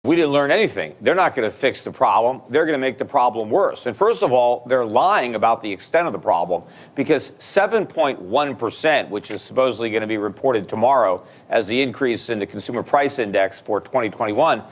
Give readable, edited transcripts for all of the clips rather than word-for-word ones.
We didn't learn anything. They're not going to fix the problem. They're going to make the problem worse. And first of all, they're lying about the extent of the problem, because 7.1%, which is supposedly going to be reported tomorrow as the increase in the consumer price index for 2021,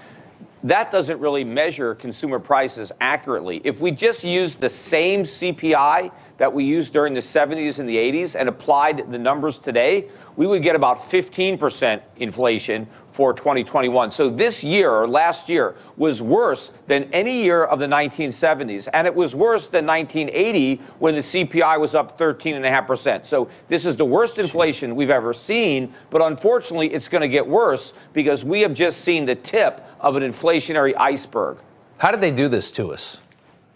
that doesn't really measure consumer prices accurately. If we just used the same CPI that we used during the 70s and the 80s and applied the numbers today, we would get about 15% inflation for 2021. So this year, or last year, was worse than any year of the 1970s. And it was worse than 1980, when the CPI was up 13.5%. So this is the worst inflation we've ever seen. But unfortunately, it's going to get worse, because we have just seen the tip of an inflationary iceberg. How did they do this to us?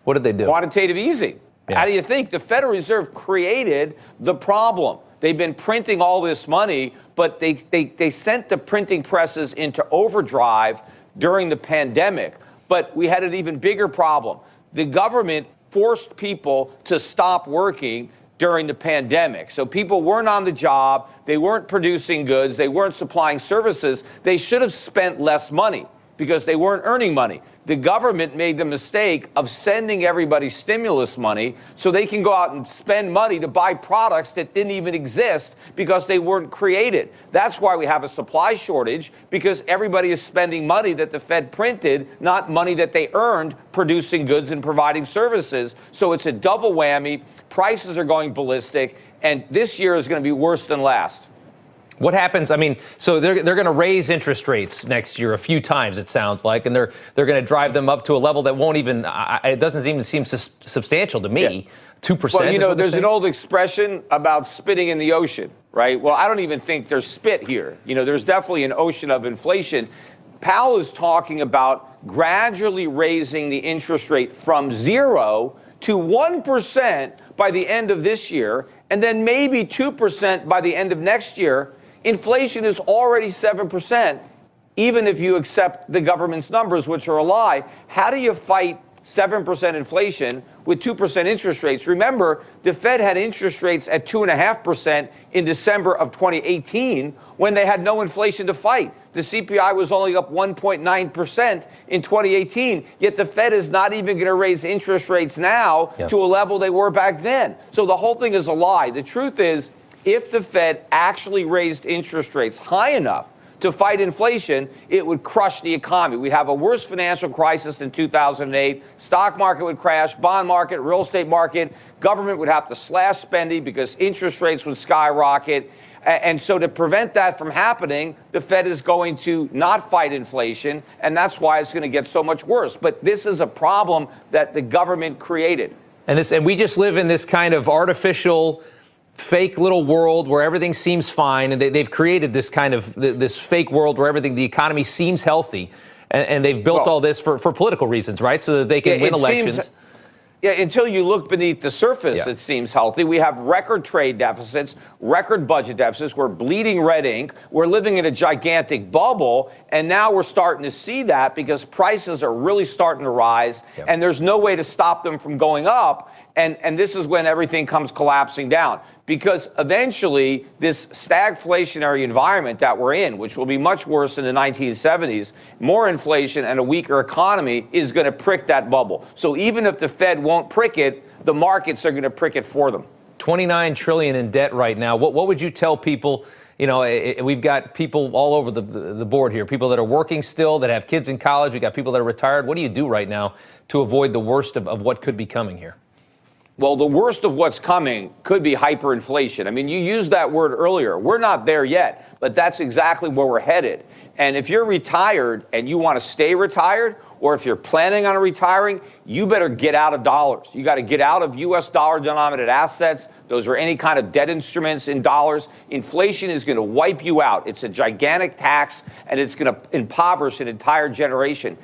What did they do? Quantitative easing. Yeah. How do you think? The Federal Reserve created the problem. They've been printing all this money, but they sent the printing presses into overdrive during the pandemic. But we had an even bigger problem. The government forced people to stop working during the pandemic. So people weren't on the job, they weren't producing goods, they weren't supplying services. They should have spent less money because they weren't earning money. The government made the mistake of sending everybody stimulus money so they can go out and spend money to buy products that didn't even exist because they weren't created. That's why we have a supply shortage, because everybody is spending money that the Fed printed, not money that they earned producing goods and providing services. So it's a double whammy. Prices are going ballistic, and this year is going to be worse than last. What happens? I mean, so they're going to raise interest rates next year a few times, it sounds like, and they're going to drive them up to a level that won't even, it doesn't even seem substantial to me. Yeah. 2%. Well, you know, there's an old expression about spitting in the ocean, right? Well, I don't even think there's spit here. You know, there's definitely an ocean of inflation. Powell is talking about gradually raising the interest rate from 0 to 1% by the end of this year, and then maybe 2% by the end of next year. Inflation is already 7%, even if you accept the government's numbers, which are a lie. How do you fight 7% inflation with 2% interest rates? Remember, the Fed had interest rates at 2.5% in December of 2018 when they had no inflation to fight. The CPI was only up 1.9% in 2018, yet the Fed is not even going to raise interest rates now to a level they were back then. So the whole thing is a lie. The truth is, if the Fed actually raised interest rates high enough to fight inflation, it would crush the economy. We'd have a worse financial crisis than 2008. Stock market would crash, bond market, real estate market. Government would have to slash spending because interest rates would skyrocket. And so to prevent that from happening, the Fed is going to not fight inflation, and that's why it's going to get so much worse. But this is a problem that the government created. And we just live in this kind of artificial, fake little world where everything seems fine, and they've created this kind of this fake world where the economy seems healthy, and they've built all this for political reasons, right? So that they can win elections. Until you look beneath the surface, it seems healthy. We have record trade deficits, record budget deficits. We're bleeding red ink. We're living in a gigantic bubble. And now we're starting to see that because prices are really starting to rise. And there's no way to stop them from going up. And this is when everything comes collapsing down. Because eventually, this stagflationary environment that we're in, which will be much worse than the 1970s, more inflation and a weaker economy is going to prick that bubble. So even if the Fed won't prick it, the markets are going to prick it for them. $29 trillion in debt right now. What would you tell people? You know, we've got people all over the board here, people that are working still, that have kids in college. We've got people that are retired. What do you do right now to avoid the worst of what could be coming here? Well, the worst of what's coming could be hyperinflation. I mean, you used that word earlier. We're not there yet, but that's exactly where we're headed. And if you're retired and you want to stay retired, or if you're planning on retiring, you better get out of dollars. You got to get out of U.S. dollar-denominated assets. Those are any kind of debt instruments in dollars. Inflation is going to wipe you out. It's a gigantic tax, and it's going to impoverish an entire generation.